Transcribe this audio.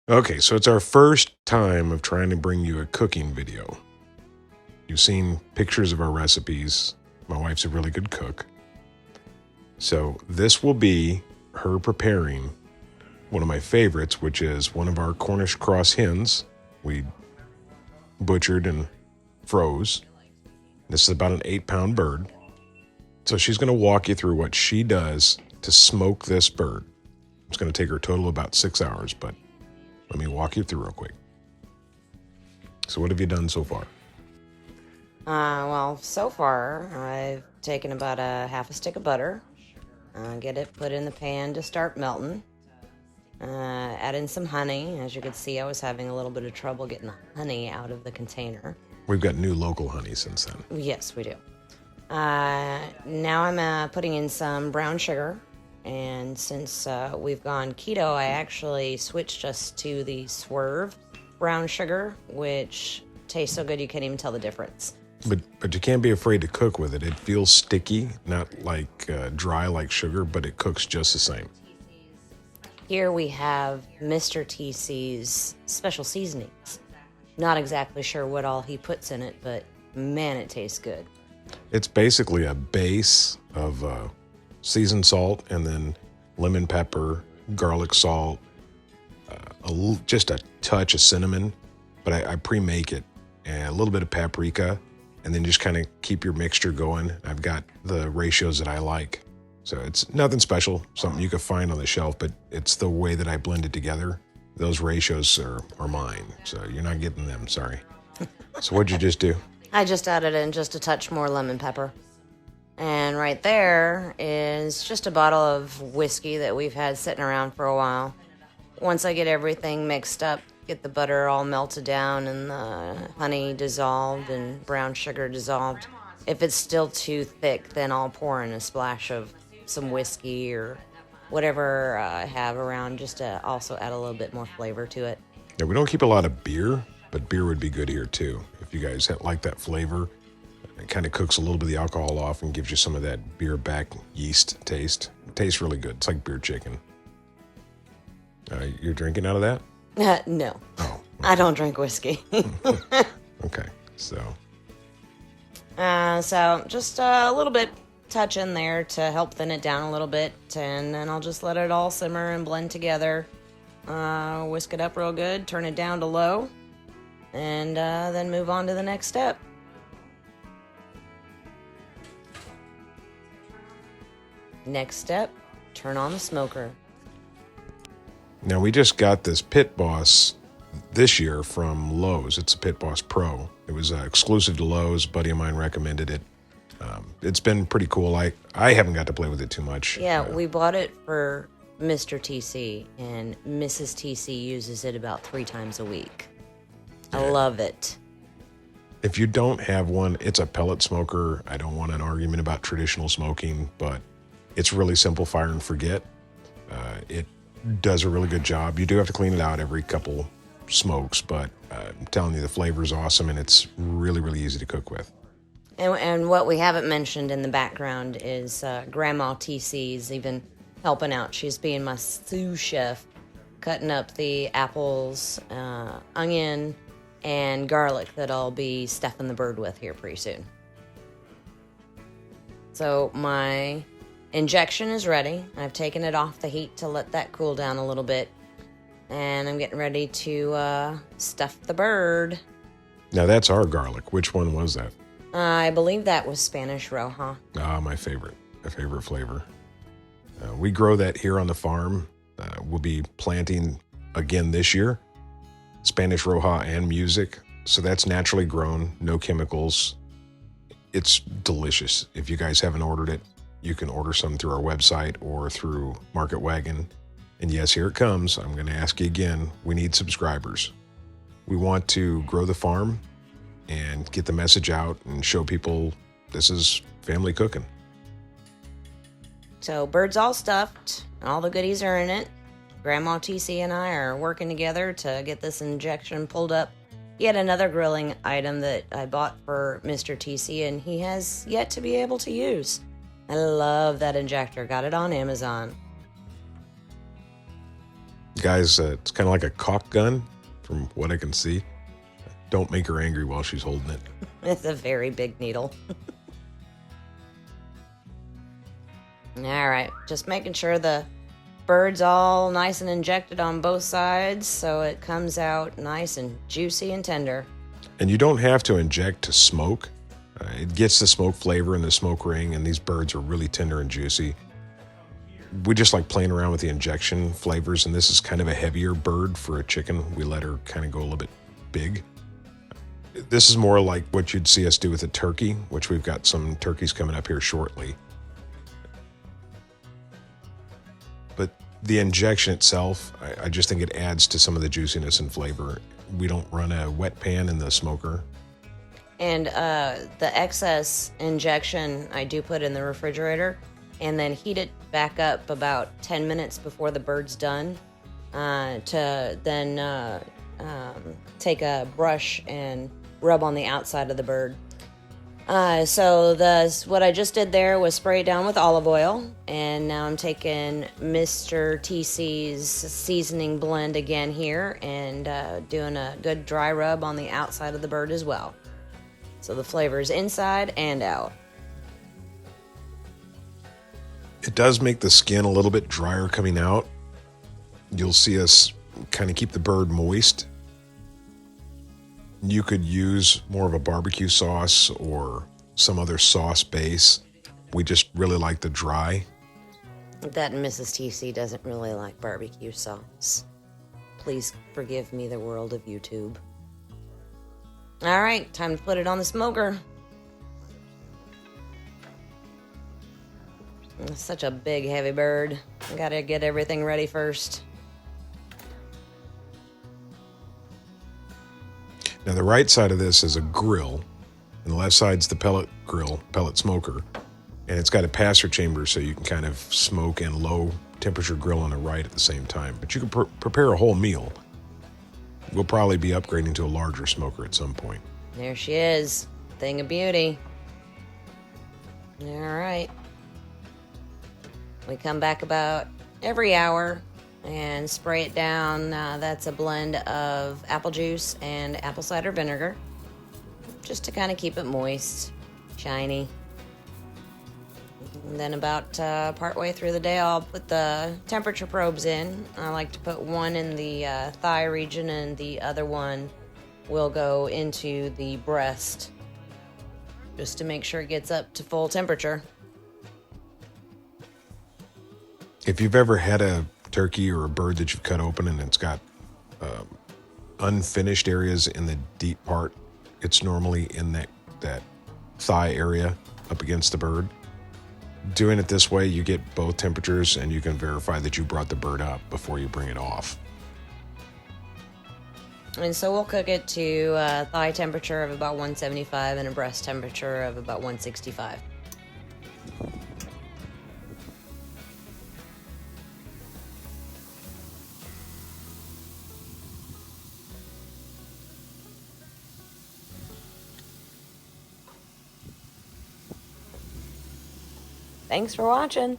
Okay, so it's our first time of trying to bring you a cooking video. You've seen pictures of our recipes. My wife's a really good cook. So this will be her preparing one of my favorites, which is one of our Cornish Cross hens we butchered and froze. This is about an 8-pound bird. So she's going to walk you through what she does to smoke this bird. It's going to take her a total of about 6 hours, but let me walk you through real quick. So what have you done so far? Well, so far, I've taken about a half a stick of butter, get it put in the pan to start melting, add in some honey. As you can see, I was having a little bit of trouble getting the honey out of the container. We've got new local honey since then. Yes, we do. Now I'm putting in some brown sugar, and since we've gone keto, I actually switched us to the Swerve brown sugar, which tastes so good you can't even tell the difference. But you can't be afraid to cook with it. It feels sticky, not like dry like sugar, but it cooks just the same. Here we have Mr. TC's special seasonings. Not exactly sure what all he puts in it, but man, it tastes good. It's basically a base of seasoned salt and then lemon pepper, garlic salt, just a touch of cinnamon, but I pre-make it, and a little bit of paprika, and then just kind of keep your mixture going. I've got the ratios that I like. So it's nothing special, something you could find on the shelf, but it's the way that I blend it together. Those ratios are mine, so you're not getting them, sorry. So what'd you just do? I just added in just a touch more lemon pepper. And right there is just a bottle of whiskey that we've had sitting around for a while. Once I get everything mixed up, get the butter all melted down and the honey dissolved and brown sugar dissolved. If it's still too thick, then I'll pour in a splash of some whiskey or whatever I have around just to also add a little bit more flavor to it. Yeah, we don't keep a lot of beer, but beer would be good here too. If you guys like that flavor, it kind of cooks a little bit of the alcohol off and gives you some of that beer back yeast taste. It tastes really good. It's like beer chicken. You're drinking out of that? No. Oh. Okay. I don't drink whiskey. Okay, so just a little bit touch in there to help thin it down a little bit, and then I'll just let it all simmer and blend together. Whisk it up real good, turn it down to low, and then move on to the next step. Next step, turn on the smoker. now we just got this Pit Boss this year from Lowe's. It's a Pit Boss Pro. It was exclusive to Lowe's. A buddy of mine recommended it. It's been pretty cool. I haven't got to play with it too much. Yeah, we bought it for Mr. TC, and Mrs. TC uses it about 3 times a week. I love it. If you don't have one, it's a pellet smoker. I don't want an argument about traditional smoking, but it's really simple, fire and forget. It does a really good job. You do have to clean it out every couple smokes, but I'm telling you, the flavor is awesome, and it's really, really easy to cook with. And what we haven't mentioned in the background is Grandma TC's even helping out. She's being my sous chef, cutting up the apples, onion, and garlic that I'll be stuffing the bird with here pretty soon. So my injection is ready. I've taken it off the heat to let that cool down a little bit. And I'm getting ready to stuff the bird. Now, that's our garlic. Which one was that? I believe that was Spanish Roja. My favorite flavor. We grow that here on the farm. We'll be planting again this year, Spanish Roja and Music. So that's naturally grown, no chemicals. It's delicious. If you guys haven't ordered it, you can order some through our website or through Market Wagon. And yes, here it comes. I'm going to ask you again. We need subscribers. We want to grow the farm and get the message out and show people this is family cooking. So bird's all stuffed, and all the goodies are in it. Grandma TC and I are working together to get this injection pulled up. Yet another grilling item that I bought for Mr. TC, and he has yet to be able to use. I love that injector. Got it on Amazon. Guys, it's kind of like a caulk gun from what I can see. Don't make her angry while she's holding it. It's a very big needle. All right, just making sure the bird's all nice and injected on both sides so it comes out nice and juicy and tender. And you don't have to inject to smoke. It gets the smoke flavor in the smoke ring, and these birds are really tender and juicy. We just like playing around with the injection flavors, and this is kind of a heavier bird for a chicken. We let her kind of go a little bit big. This is more like what you'd see us do with a turkey, which we've got some turkeys coming up here shortly. But the injection itself, I just think it adds to some of the juiciness and flavor. We don't run a wet pan in the smoker. And the excess injection I do put in the refrigerator and then heat it back up about 10 minutes before the bird's done to then take a brush and rub on the outside of the bird. So what I just did there was spray it down with olive oil, and now I'm taking Mr. TC's seasoning blend again here and doing a good dry rub on the outside of the bird as well. So the flavor's inside and out. It does make the skin a little bit drier coming out. You'll see us kind of keep the bird moist. You could use more of a barbecue sauce or some other sauce base. We just really like the dry. That Mrs. TC doesn't really like barbecue sauce. Please forgive me, the world of YouTube. All right, time to put it on the smoker. It's such a big, heavy bird. I gotta get everything ready first. Now the right side of this is a grill, and the left side's the pellet grill, pellet smoker. And it's got a passer chamber so you can kind of smoke and low temperature grill on the right at the same time. But you can prepare a whole meal. We'll probably be upgrading to a larger smoker at some point. There she is. Thing of beauty. All right. We come back about every hour and spray it down. That's a blend of apple juice and apple cider vinegar, just to kind of keep it moist, shiny. And then about partway through the day, I'll put the temperature probes in. I like to put one in the thigh region, and the other one will go into the breast, just to make sure it gets up to full temperature. If you've ever had a turkey or a bird that you've cut open and it's got unfinished areas in the deep part, it's normally in that thigh area up against the bird. Doing it this way, you get both temperatures and you can verify that you brought the bird up before you bring it off. And so we'll cook it to a thigh temperature of about 175 and a breast temperature of about 165. Thanks for watching.